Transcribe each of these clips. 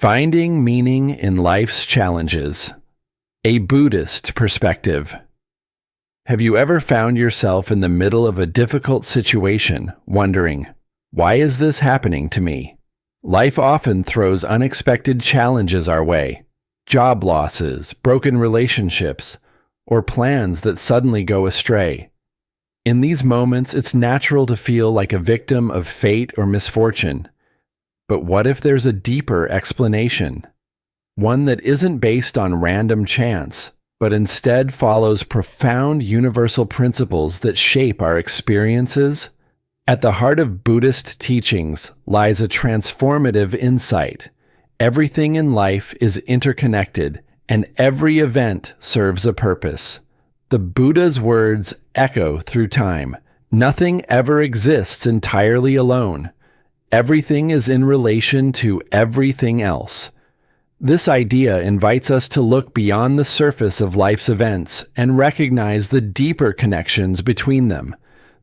Finding meaning in life's challenges. A Buddhist perspective. Have you ever found yourself in the middle of a difficult situation, wondering, why is this happening to me? Life often throws unexpected challenges our way. Job losses, broken relationships, or plans that suddenly go astray. In these moments, it's natural to feel like a victim of fate or misfortune. But what if there's a deeper explanation? One that isn't based on random chance, but instead follows profound universal principles that shape our experiences? At the heart of Buddhist teachings lies a transformative insight. Everything in life is interconnected, and every event serves a purpose. The Buddha's words echo through time. Nothing ever exists entirely alone. Everything is in relation to everything else. This idea invites us to look beyond the surface of life's events and recognize the deeper connections between them,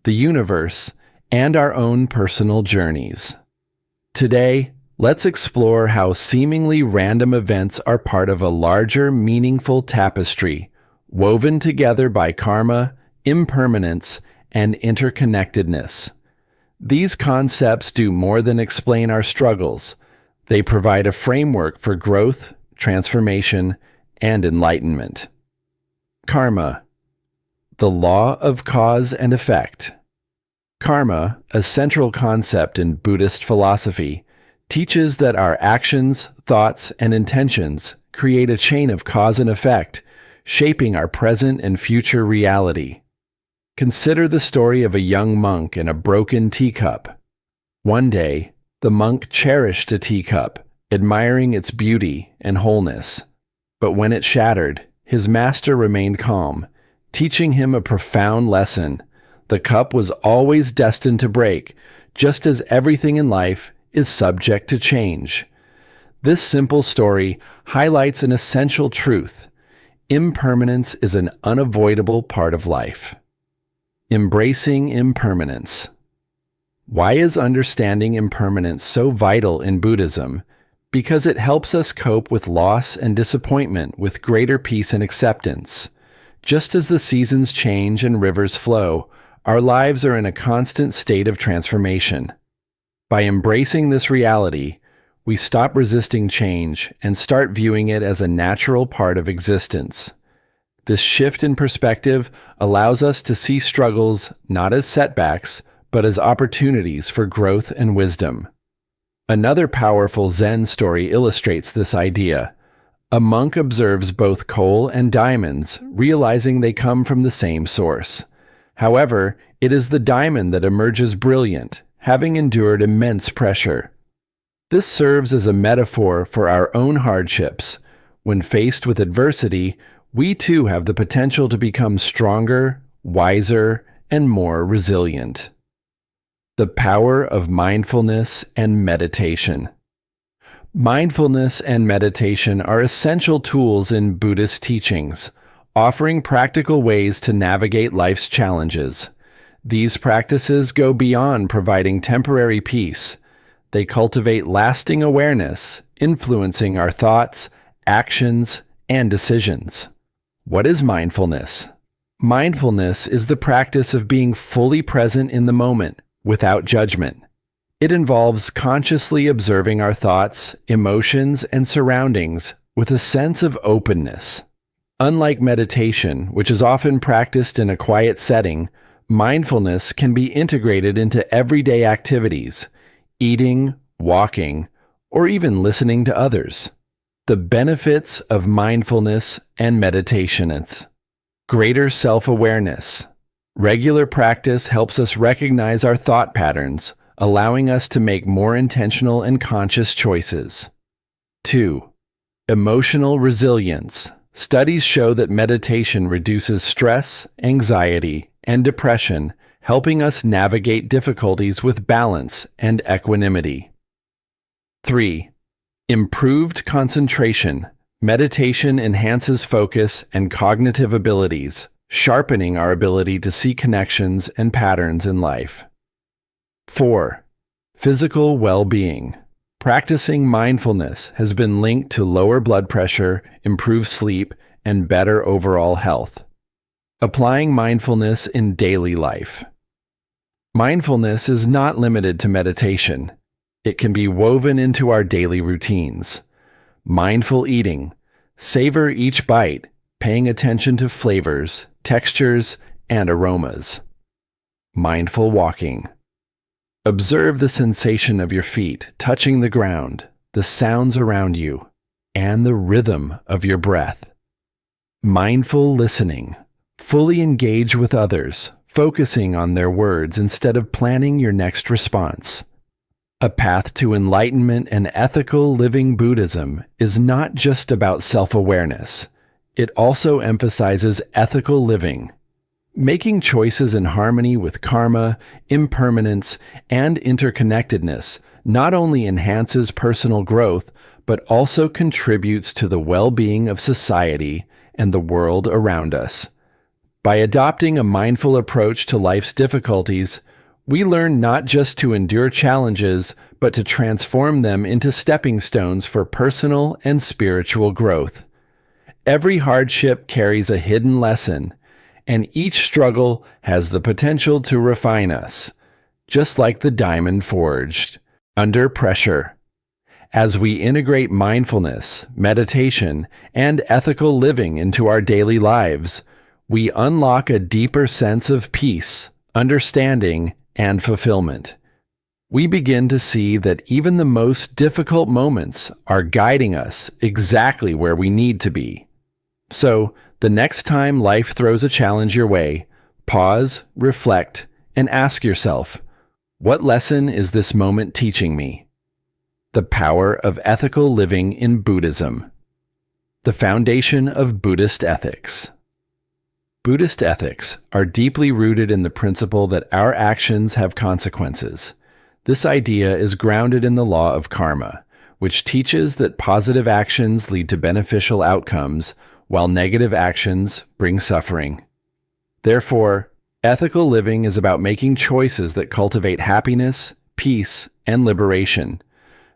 the universe, and our own personal journeys. Today, let's explore how seemingly random events are part of a larger, meaningful tapestry, woven together by karma, impermanence, and interconnectedness. These concepts do more than explain our struggles. They provide a framework for growth, transformation, and enlightenment. Karma, the law of cause and effect. Karma, a central concept in Buddhist philosophy, teaches that our actions, thoughts, and intentions create a chain of cause and effect, shaping our present and future reality. Consider the story of a young monk and a broken teacup. One day, the monk cherished a teacup, admiring its beauty and wholeness. But when it shattered, his master remained calm, teaching him a profound lesson. The cup was always destined to break, just as everything in life is subject to change. This simple story highlights an essential truth. Impermanence is an unavoidable part of life. Embracing impermanence. Why is understanding impermanence so vital in Buddhism? Because it helps us cope with loss and disappointment with greater peace and acceptance. Just as the seasons change and rivers flow, our lives are in a constant state of transformation. By embracing this reality, we stop resisting change and start viewing it as a natural part of existence. This shift in perspective allows us to see struggles not as setbacks, but as opportunities for growth and wisdom. Another powerful Zen story illustrates this idea. A monk observes both coal and diamonds, realizing they come from the same source. However, it is the diamond that emerges brilliant, having endured immense pressure. This serves as a metaphor for our own hardships. When faced with adversity, we too have the potential to become stronger, wiser, and more resilient. The power of mindfulness and meditation. Mindfulness and meditation are essential tools in Buddhist teachings, offering practical ways to navigate life's challenges. These practices go beyond providing temporary peace. They cultivate lasting awareness, influencing our thoughts, actions, and decisions. What is mindfulness? Mindfulness is the practice of being fully present in the moment, without judgment. It involves consciously observing our thoughts, emotions, and surroundings with a sense of openness. Unlike meditation, which is often practiced in a quiet setting, mindfulness can be integrated into everyday activities, eating, walking, or even listening to others. The benefits of mindfulness and meditation. It's greater self-awareness. Regular practice helps us recognize our thought patterns, allowing us to make more intentional and conscious choices. 2. Emotional resilience. Studies show that meditation reduces stress, anxiety, and depression, helping us navigate difficulties with balance and equanimity. 3. Improved concentration. Meditation enhances focus and cognitive abilities, sharpening our ability to see connections and patterns in life. 4. Physical well-being. Practicing mindfulness has been linked to lower blood pressure, improved sleep, and better overall health. Applying mindfulness in daily life. Mindfulness is not limited to meditation. It can be woven into our daily routines. Mindful eating. Savor each bite, paying attention to flavors, textures, and aromas. Mindful walking. Observe the sensation of your feet touching the ground, the sounds around you, and the rhythm of your breath. Mindful listening. Fully engage with others, focusing on their words instead of planning your next response. A path to enlightenment and ethical living Buddhism is not just about self-awareness. It also emphasizes ethical living. Making choices in harmony with karma, impermanence, and interconnectedness not only enhances personal growth, but also contributes to the well-being of society and the world around us. By adopting a mindful approach to life's difficulties, we learn not just to endure challenges, but to transform them into stepping stones for personal and spiritual growth. Every hardship carries a hidden lesson, and each struggle has the potential to refine us, just like the diamond forged under pressure. As we integrate mindfulness, meditation, and ethical living into our daily lives, we unlock a deeper sense of peace, understanding, and fulfillment. We begin to see that even the most difficult moments are guiding us exactly where we need to be. So, the next time life throws a challenge your way, pause, reflect, and ask yourself, what lesson is this moment teaching me? The power of ethical living in Buddhism. The foundation of Buddhist ethics. Buddhist ethics are deeply rooted in the principle that our actions have consequences. This idea is grounded in the law of karma, which teaches that positive actions lead to beneficial outcomes, while negative actions bring suffering. Therefore, ethical living is about making choices that cultivate happiness, peace, and liberation,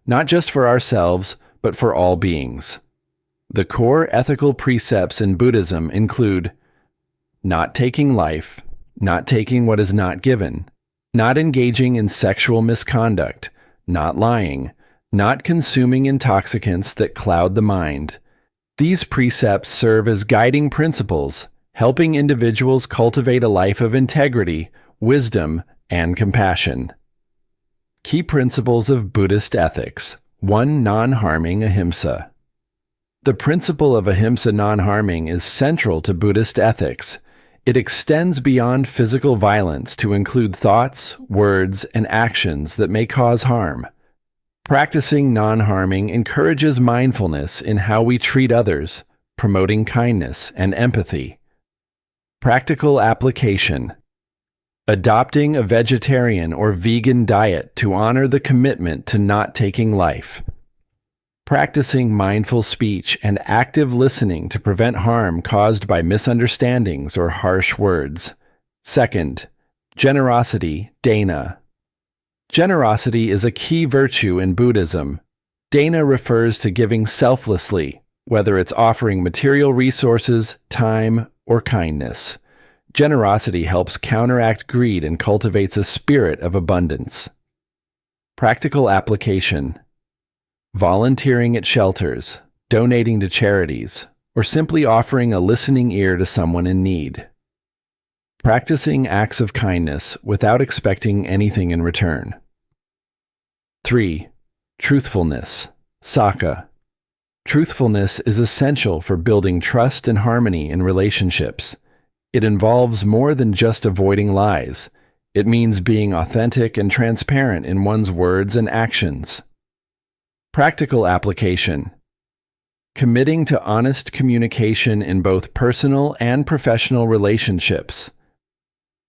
not just for ourselves, but for all beings. The core ethical precepts in Buddhism include not taking life, not taking what is not given, not engaging in sexual misconduct, not lying, not consuming intoxicants that cloud the mind. These precepts serve as guiding principles, helping individuals cultivate a life of integrity, wisdom, and compassion. Key principles of Buddhist ethics. 1. Non-harming ahimsa. The principle of ahimsa non-harming is central to Buddhist ethics. It extends beyond physical violence to include thoughts, words, and actions that may cause harm. Practicing non-harming encourages mindfulness in how we treat others, promoting kindness and empathy. Practical application. Adopting a vegetarian or vegan diet to honor the commitment to not taking life. Practicing mindful speech and active listening to prevent harm caused by misunderstandings or harsh words. 2. Generosity, dana. Generosity is a key virtue in Buddhism. Dana refers to giving selflessly, whether it's offering material resources, time, or kindness. Generosity helps counteract greed and cultivates a spirit of abundance. Practical application. Volunteering at shelters, donating to charities, or simply offering a listening ear to someone in need. Practicing acts of kindness without expecting anything in return. 3. Truthfulness, sakka. Truthfulness is essential for building trust and harmony in relationships. It involves more than just avoiding lies. It means being authentic and transparent in one's words and actions. Practical application. Committing to honest communication in both personal and professional relationships.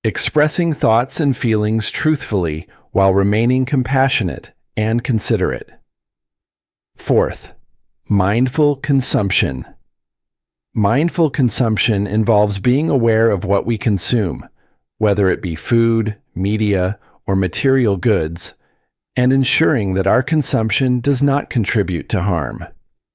Expressing thoughts and feelings truthfully while remaining compassionate and considerate. 4. Mindful consumption. Mindful consumption involves being aware of what we consume, whether it be food, media, or material goods. and ensuring that our consumption does not contribute to harm.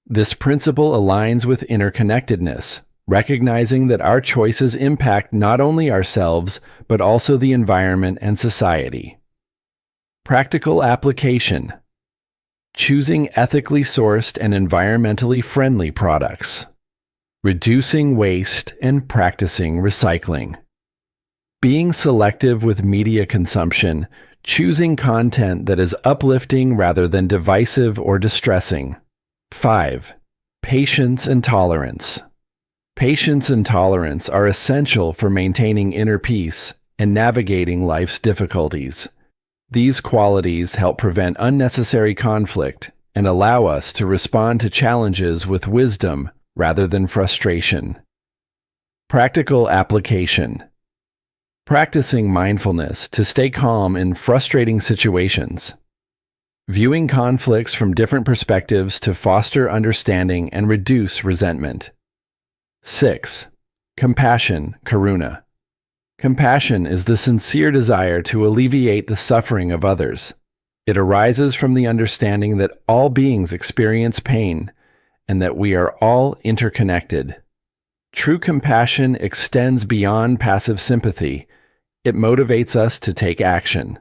This principle aligns with interconnectedness, recognizing that our choices impact not only ourselves, but also the environment and society. Practical application: choosing ethically sourced and environmentally friendly products, reducing waste and practicing recycling, being selective with media consumption, choosing content that is uplifting rather than divisive or distressing. 5. Patience and tolerance. Patience and tolerance are essential for maintaining inner peace and navigating life's difficulties. These qualities help prevent unnecessary conflict and allow us to respond to challenges with wisdom rather than frustration. Practical application: practicing mindfulness to stay calm in frustrating situations, viewing conflicts from different perspectives to foster understanding and reduce resentment. 6. Compassion, karuna. Compassion is the sincere desire to alleviate the suffering of others. It arises from the understanding that all beings experience pain and that we are all interconnected. True compassion extends beyond passive sympathy. It motivates us to take action.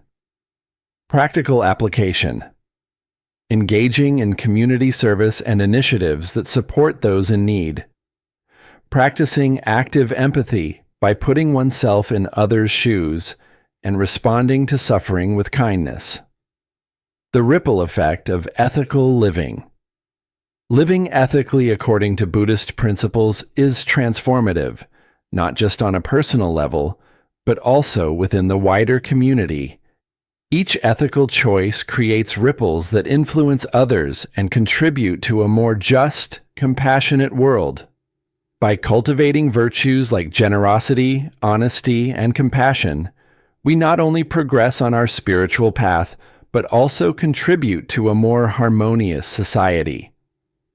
Practical application: engaging in community service and initiatives that support those in need. Practicing active empathy by putting oneself in others' shoes and responding to suffering with kindness. The ripple effect of ethical living. Living ethically according to Buddhist principles is transformative, not just on a personal level, but also within the wider community. Each ethical choice creates ripples that influence others and contribute to a more just, compassionate world. By cultivating virtues like generosity, honesty, and compassion, we not only progress on our spiritual path, but also contribute to a more harmonious society.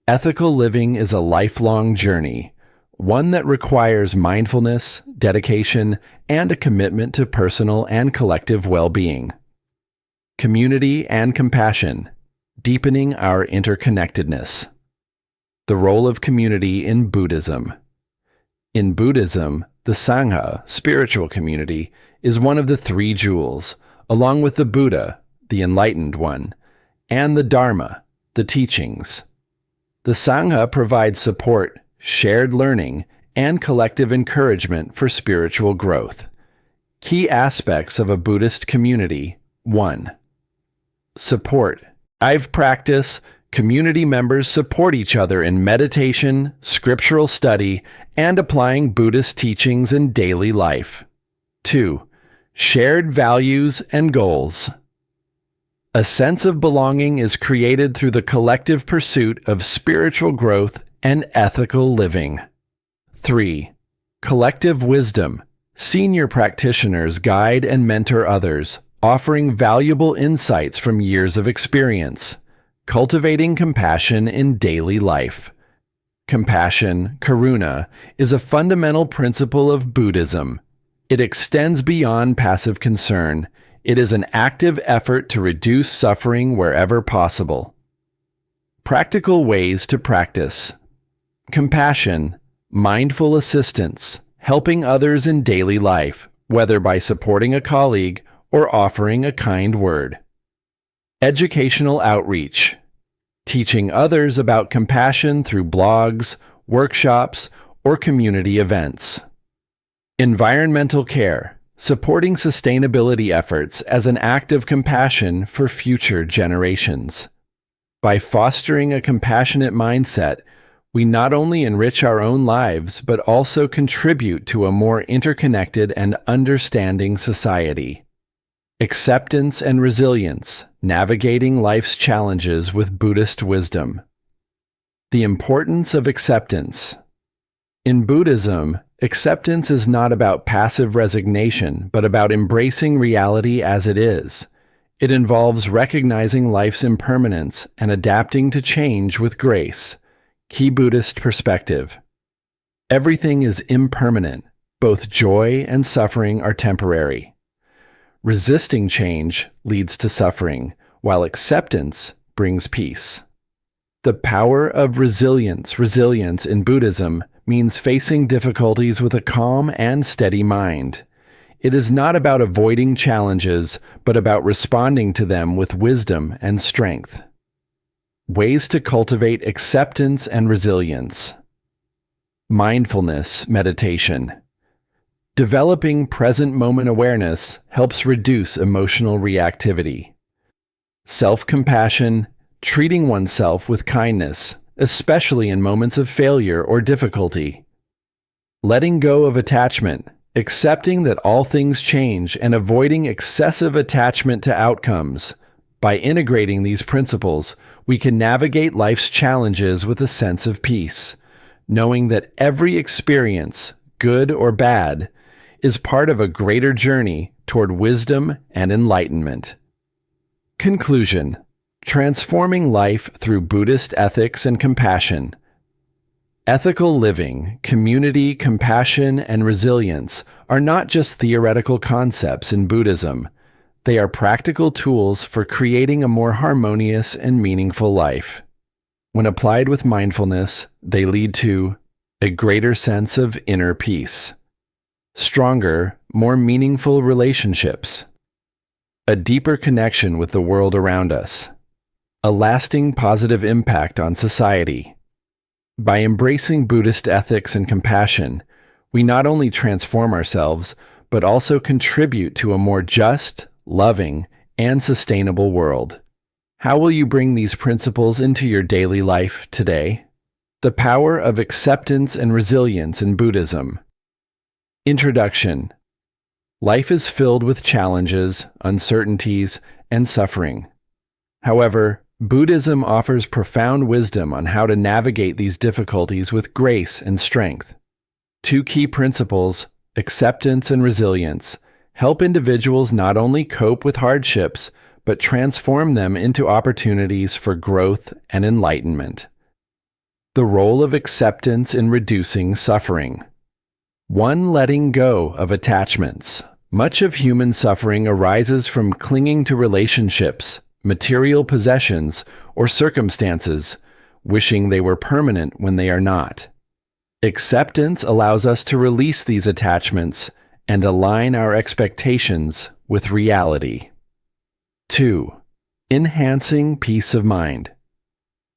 Ethical living is a lifelong journey, one that requires mindfulness, dedication, and a commitment to personal and collective well-being. Community and compassion, deepening our interconnectedness. The role of community in Buddhism. In Buddhism, the Sangha, spiritual community, is one of the three jewels, along with the Buddha, the enlightened one, and the Dharma, the teachings. The Sangha provides support, shared learning, and collective encouragement for spiritual growth. Key aspects of a Buddhist community. 1. Support. I've practiced. Community members support each other in meditation, scriptural study, and applying Buddhist teachings in daily life. 2. Shared values and goals. A sense of belonging is created through the collective pursuit of spiritual growth and ethical living. 3. Collective wisdom. Senior practitioners guide and mentor others, offering valuable insights from years of experience. Cultivating compassion in daily life. Compassion, karuna, is a fundamental principle of Buddhism. It extends beyond passive concern. It is an active effort to reduce suffering wherever possible. Practical ways to practice. Compassion, mindful assistance, helping others in daily life, whether by supporting a colleague or offering a kind word. Educational outreach, teaching others about compassion through blogs, workshops, or community events. Environmental care, supporting sustainability efforts as an act of compassion for future generations. By fostering a compassionate mindset, we not only enrich our own lives, but also contribute to a more interconnected and understanding society. Acceptance and resilience, navigating life's challenges with Buddhist wisdom. The importance of acceptance. In Buddhism, acceptance is not about passive resignation, but about embracing reality as it is. It involves recognizing life's impermanence and adapting to change with grace. Key Buddhist perspective. Everything is impermanent. Both joy and suffering are temporary. Resisting change leads to suffering, while acceptance brings peace. The power of resilience in Buddhism means facing difficulties with a calm and steady mind. It is not about avoiding challenges, but about responding to them with wisdom and strength. Ways to cultivate acceptance and resilience. Mindfulness meditation. Developing present moment awareness helps reduce emotional reactivity. Self-compassion, treating oneself with kindness, especially in moments of failure or difficulty. Letting go of attachment, accepting that all things change and avoiding excessive attachment to outcomes. By integrating these principles, we can navigate life's challenges with a sense of peace, knowing that every experience, good or bad, is part of a greater journey toward wisdom and enlightenment. Conclusion: transforming life through Buddhist ethics and compassion. Ethical living, community, compassion, and resilience are not just theoretical concepts in Buddhism. They are practical tools for creating a more harmonious and meaningful life. When applied with mindfulness, they lead to a greater sense of inner peace, stronger, more meaningful relationships, a deeper connection with the world around us, a lasting positive impact on society. By embracing Buddhist ethics and compassion, we not only transform ourselves, but also contribute to a more just, loving, and sustainable world. How will you bring these principles into your daily life today? The power of acceptance and resilience in Buddhism. Introduction. Life is filled with challenges, uncertainties, and suffering. However, Buddhism offers profound wisdom on how to navigate these difficulties with grace and strength. Two key principles, acceptance and resilience, help individuals not only cope with hardships, but transform them into opportunities for growth and enlightenment. The role of acceptance in reducing suffering. One, letting go of attachments. Much of human suffering arises from clinging to relationships, material possessions, or circumstances, wishing they were permanent when they are not. Acceptance allows us to release these attachments and align our expectations with reality. 2. Enhancing peace of mind.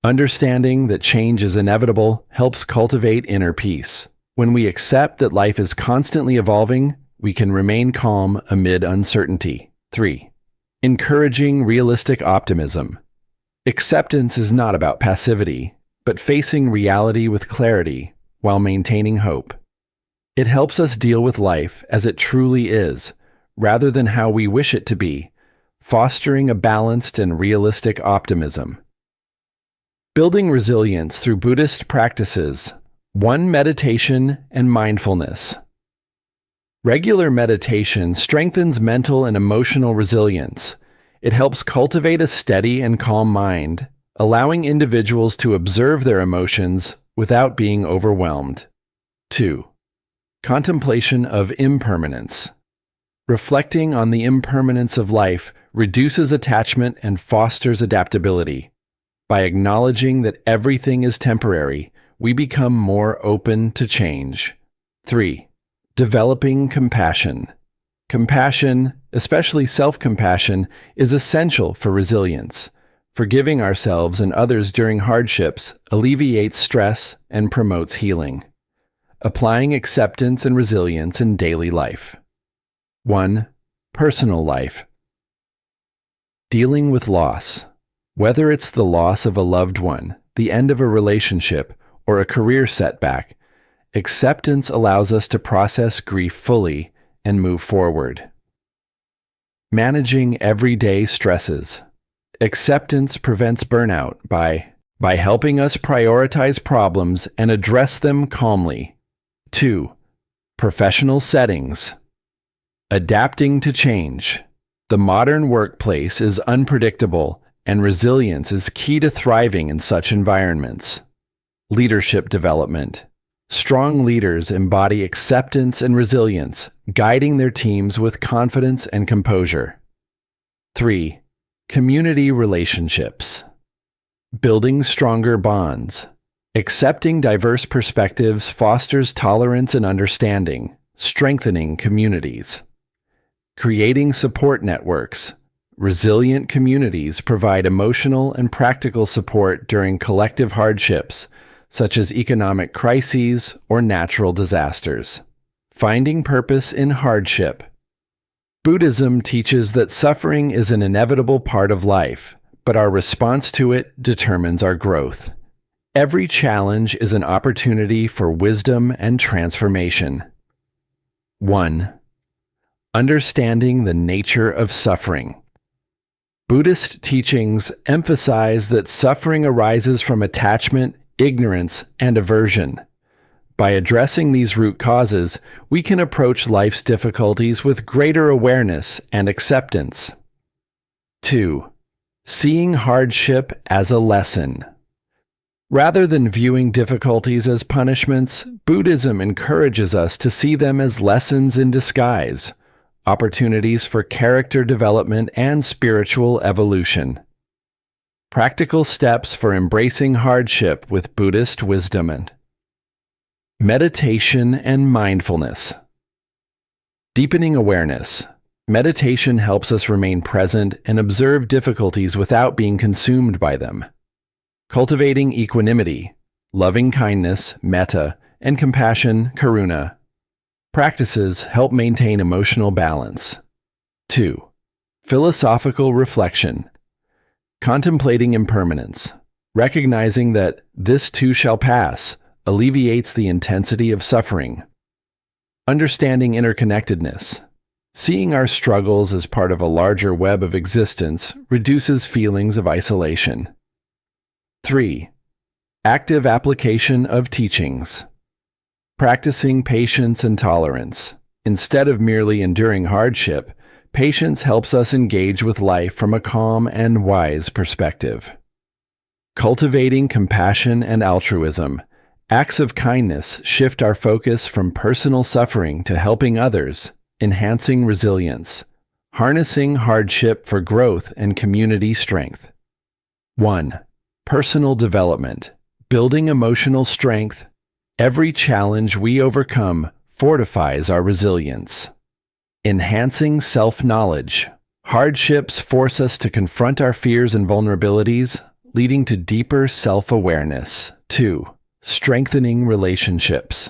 Understanding that change is inevitable helps cultivate inner peace. When we accept that life is constantly evolving, we can remain calm amid uncertainty. 3. Encouraging realistic optimism. Acceptance is not about passivity, but facing reality with clarity while maintaining hope. It helps us deal with life as it truly is, rather than how we wish it to be, fostering a balanced and realistic optimism. Building resilience through Buddhist practices. 1. Meditation and mindfulness. Regular meditation strengthens mental and emotional resilience. It helps cultivate a steady and calm mind, allowing individuals to observe their emotions without being overwhelmed. 2. Contemplation of impermanence. Reflecting on the impermanence of life reduces attachment and fosters adaptability. By acknowledging that everything is temporary, we become more open to change. 3. Developing compassion. Compassion, especially self-compassion, is essential for resilience. Forgiving ourselves and others during hardships alleviates stress and promotes healing. Applying acceptance and resilience in daily life. 1. Personal life. Dealing with loss. Whether it's the loss of a loved one, the end of a relationship, or a career setback, acceptance allows us to process grief fully and move forward. Managing everyday stresses. Acceptance prevents burnout by helping us prioritize problems and address them calmly. 2. Professional settings. Adapting to change. The modern workplace is unpredictable, and resilience is key to thriving in such environments. Leadership development. Strong leaders embody acceptance and resilience, guiding their teams with confidence and composure. 3. Community relationships. Building stronger bonds. Accepting diverse perspectives fosters tolerance and understanding, strengthening communities. Creating support networks. Resilient communities provide emotional and practical support during collective hardships, such as economic crises or natural disasters. Finding purpose in hardship. Buddhism teaches that suffering is an inevitable part of life, but our response to it determines our growth. Every challenge is an opportunity for wisdom and transformation. 1. Understanding the nature of suffering. Buddhist teachings emphasize that suffering arises from attachment, ignorance, and aversion. By addressing these root causes, we can approach life's difficulties with greater awareness and acceptance. 2. Seeing hardship as a lesson. Rather than viewing difficulties as punishments, Buddhism encourages us to see them as lessons in disguise, opportunities for character development and spiritual evolution. Practical steps for embracing hardship with Buddhist wisdom. And meditation and mindfulness. Deepening awareness. Meditation helps us remain present and observe difficulties without being consumed by them. Cultivating equanimity, loving kindness, metta, and compassion, karuna. Practices help maintain emotional balance. 2. Philosophical reflection. Contemplating impermanence. Recognizing that this too shall pass alleviates the intensity of suffering. Understanding interconnectedness. Seeing our struggles as part of a larger web of existence reduces feelings of isolation. 3. Active application of teachings. Practicing patience and tolerance. Instead of merely enduring hardship, patience helps us engage with life from a calm and wise perspective. Cultivating compassion and altruism. Acts of kindness shift our focus from personal suffering to helping others, enhancing resilience, harnessing hardship for growth and community strength. 1. Personal development. Building emotional strength. Every challenge we overcome fortifies our resilience. Enhancing self-knowledge. Hardships force us to confront our fears and vulnerabilities, leading to deeper self-awareness. 2. Strengthening relationships.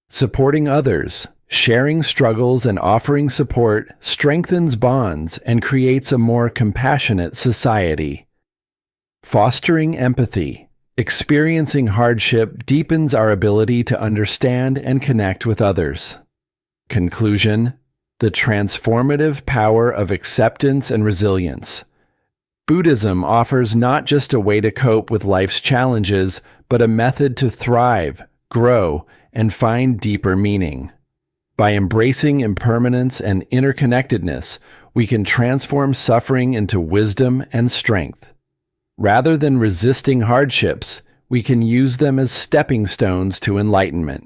Supporting others. Sharing struggles and offering support strengthens bonds and creates a more compassionate society. Fostering empathy. Experiencing hardship deepens our ability to understand and connect with others. Conclusion: the transformative power of acceptance and resilience. Buddhism offers not just a way to cope with life's challenges, but a method to thrive, grow, and find deeper meaning. By embracing impermanence and interconnectedness, we can transform suffering into wisdom and strength. Rather than resisting hardships, we can use them as stepping stones to enlightenment.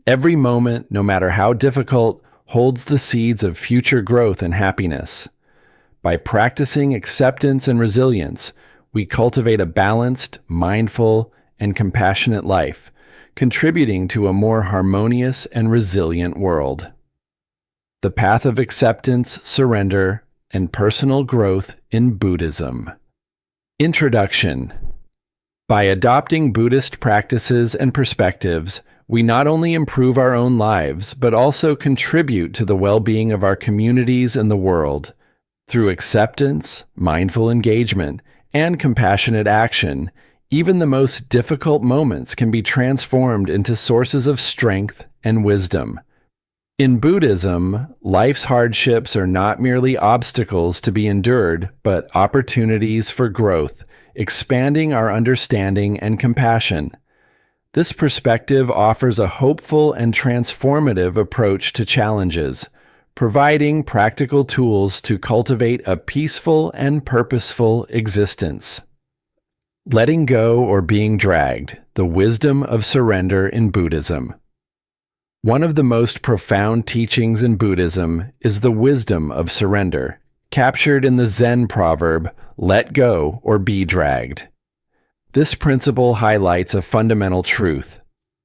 Every moment, no matter how difficult, holds the seeds of future growth and happiness. By practicing acceptance and resilience, we cultivate a balanced, mindful, and compassionate life, contributing to a more harmonious and resilient world. The path of acceptance, surrender, and personal growth in Buddhism. Introduction. By adopting Buddhist practices and perspectives, we not only improve our own lives, but also contribute to the well-being of our communities and the world. Through acceptance, mindful engagement, and compassionate action, even the most difficult moments can be transformed into sources of strength and wisdom. In Buddhism, life's hardships are not merely obstacles to be endured, but opportunities for growth, expanding our understanding and compassion. This perspective offers a hopeful and transformative approach to challenges, providing practical tools to cultivate a peaceful and purposeful existence. Letting go or being dragged, the wisdom of surrender in Buddhism. One of the most profound teachings in Buddhism is the wisdom of surrender, captured in the Zen proverb, "Let go or be dragged." This principle highlights a fundamental truth.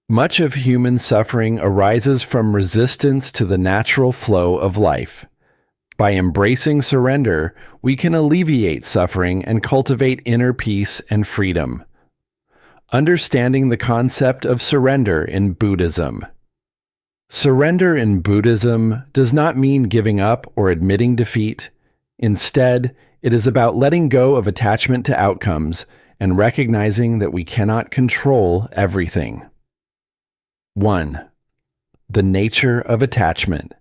Much of human suffering arises from resistance to the natural flow of life. By embracing surrender, we can alleviate suffering and cultivate inner peace and freedom. Understanding the concept of surrender in Buddhism. Surrender in Buddhism does not mean giving up or admitting defeat. Instead, it is about letting go of attachment to outcomes and recognizing that we cannot control everything. 1. The nature of attachment.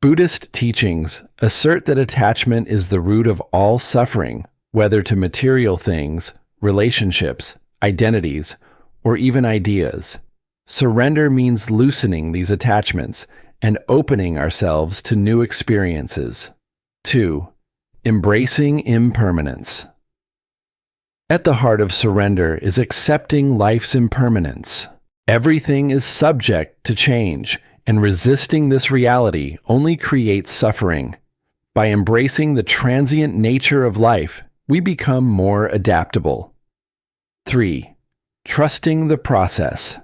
Buddhist teachings assert that attachment is the root of all suffering, whether to material things, relationships, identities, or even ideas. Surrender means loosening these attachments and opening ourselves to new experiences. 2. Embracing impermanence. At the heart of surrender is accepting life's impermanence. Everything is subject to change, and resisting this reality only creates suffering. By embracing the transient nature of life, we become more adaptable. 3. Trusting the process.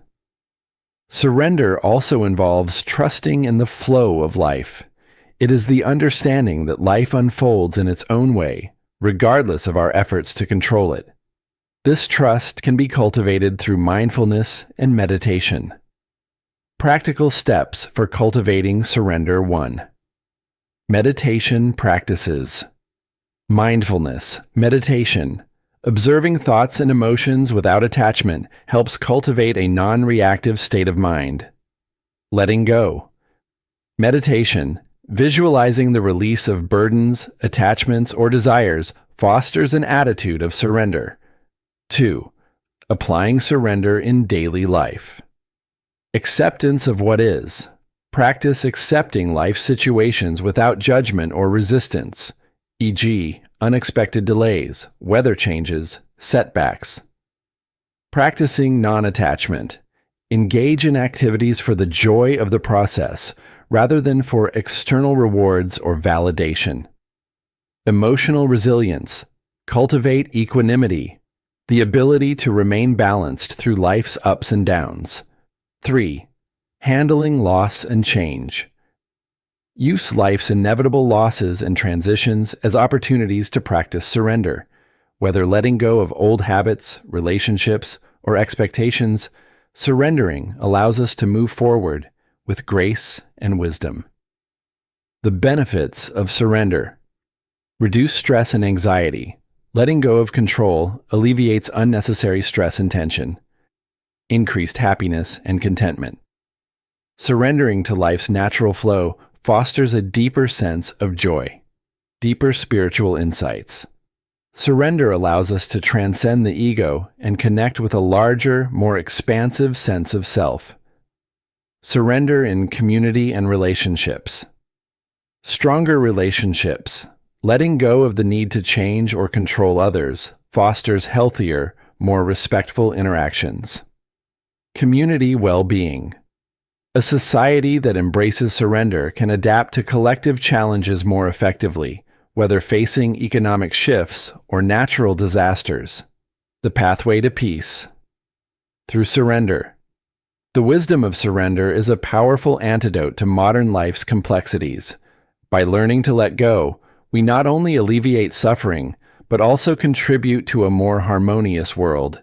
Surrender also involves trusting in the flow of life. It is the understanding that life unfolds in its own way, regardless of our efforts to control it. This trust can be cultivated through mindfulness and meditation. Practical steps for cultivating surrender. 1. Meditation practices. Mindfulness, meditation, observing thoughts and emotions without attachment helps cultivate a non-reactive state of mind. Letting go. Meditation, visualizing the release of burdens, attachments, or desires, fosters an attitude of surrender. 2. Applying surrender in daily life. Acceptance of what is. Practice accepting life situations without judgment or resistance, e.g., unexpected delays, weather changes, setbacks. Practicing non-attachment. Engage in activities for the joy of the process, rather than for external rewards or validation. Emotional resilience. Cultivate equanimity, the ability to remain balanced through life's ups and downs. 3. Handling loss and change. Use life's inevitable losses and transitions as opportunities to practice surrender. Whether letting go of old habits, relationships, or expectations, surrendering allows us to move forward with grace and wisdom. The benefits of surrender. Reduce stress and anxiety. Letting go of control alleviates unnecessary stress and tension. Increased happiness and contentment. Surrendering to life's natural flow fosters a deeper sense of joy. Deeper spiritual insights. Surrender allows us to transcend the ego and connect with a larger, more expansive sense of self. Surrender in community and relationships. Stronger relationships. Letting go of the need to change or control others fosters healthier, more respectful interactions. Community well-being. A society that embraces surrender can adapt to collective challenges more effectively, whether facing economic shifts or natural disasters. The pathway to peace. Through surrender. The wisdom of surrender is a powerful antidote to modern life's complexities. By learning to let go, we not only alleviate suffering, but also contribute to a more harmonious world.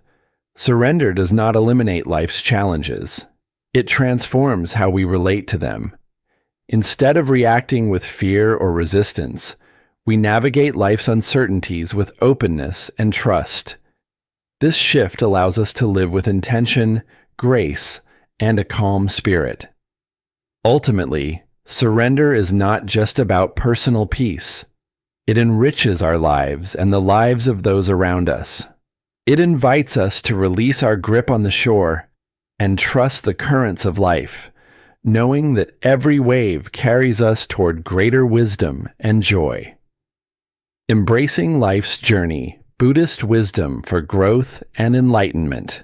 Surrender does not eliminate life's challenges. It transforms how we relate to them. Instead of reacting with fear or resistance, we navigate life's uncertainties with openness and trust. This shift allows us to live with intention, grace, and a calm spirit. Ultimately, surrender is not just about personal peace. It enriches our lives and the lives of those around us. It invites us to release our grip on the shore and trust the currents of life, knowing that every wave carries us toward greater wisdom and joy. Embracing life's journey, Buddhist wisdom for growth and enlightenment.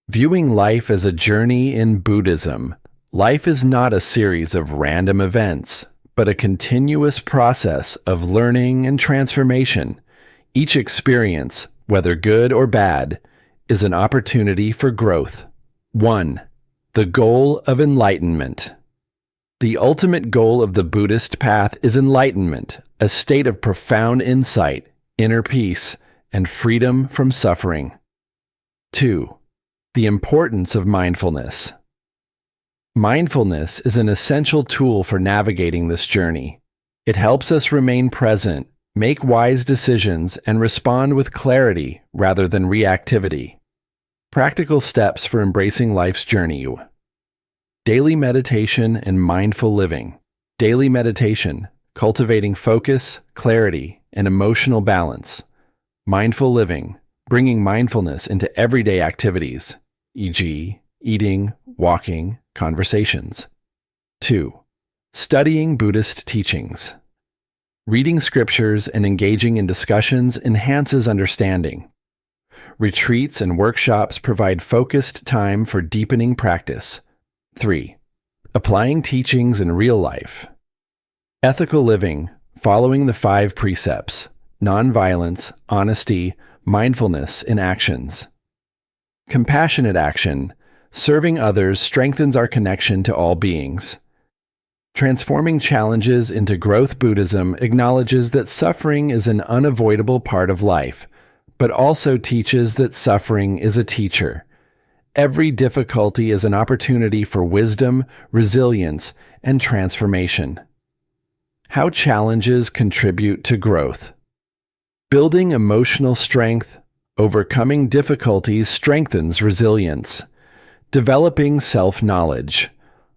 Viewing life as a journey in Buddhism, life is not a series of random events, but a continuous process of learning and transformation. Each experience, whether good or bad, is an opportunity for growth. 1. The goal of enlightenment. The ultimate goal of the Buddhist path is enlightenment, a state of profound insight, inner peace, and freedom from suffering. 2. The importance of mindfulness. Mindfulness is an essential tool for navigating this journey. It helps us remain present, make wise decisions, and respond with clarity rather than reactivity. Practical steps for embracing life's journey. Daily meditation and mindful living. Daily meditation, cultivating focus, clarity, and emotional balance. Mindful living, bringing mindfulness into everyday activities, e.g., eating, walking, conversations. 2. Studying Buddhist teachings. Reading scriptures and engaging in discussions enhances understanding. Retreats and workshops provide focused time for deepening practice. 3. Applying teachings in real life. Ethical living, following the 5 precepts: nonviolence, honesty, mindfulness in actions. Compassionate action, serving others strengthens our connection to all beings. Transforming challenges into growth Buddhism acknowledges that suffering is an unavoidable part of life, but also teaches that suffering is a teacher. Every difficulty is an opportunity for wisdom, resilience, and transformation. How challenges contribute to growth. Building emotional strength, overcoming difficulties strengthens resilience. Developing self-knowledge.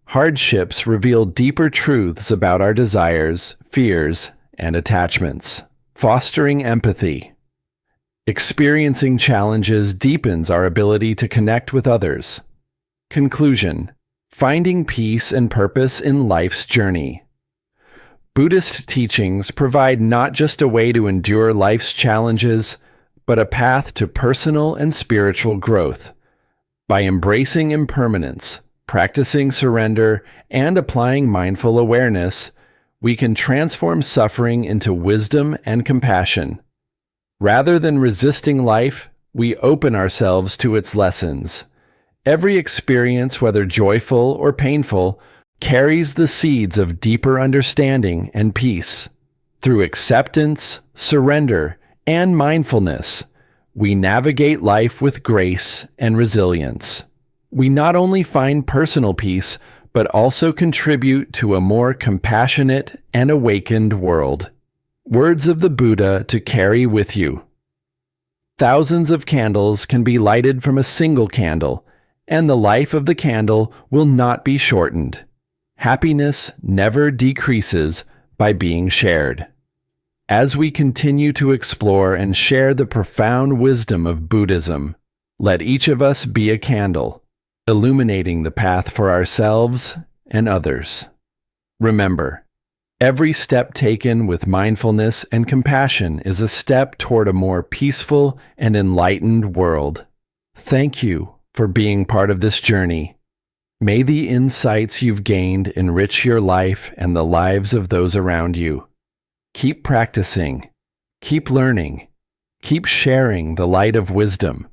Hardships reveal deeper truths about our desires, fears, and attachments. Fostering empathy. Experiencing challenges deepens our ability to connect with others. Conclusion: finding peace and purpose in life's journey. Buddhist teachings provide not just a way to endure life's challenges, but a path to personal and spiritual growth. By embracing impermanence, practicing surrender, and applying mindful awareness, we can transform suffering into wisdom and compassion. Rather than resisting life, we open ourselves to its lessons. Every experience, whether joyful or painful, carries the seeds of deeper understanding and peace. Through acceptance, surrender, and mindfulness, we navigate life with grace and resilience. We not only find personal peace, but also contribute to a more compassionate and awakened world. Words of the Buddha to carry with you. Thousands of candles can be lighted from a single candle, and the life of the candle will not be shortened. Happiness never decreases by being shared. As we continue to explore and share the profound wisdom of Buddhism, let each of us be a candle, illuminating the path for ourselves and others. Remember, every step taken with mindfulness and compassion is a step toward a more peaceful and enlightened world. Thank you for being part of this journey. May the insights you've gained enrich your life and the lives of those around you. Keep practicing, keep learning, keep sharing the light of wisdom,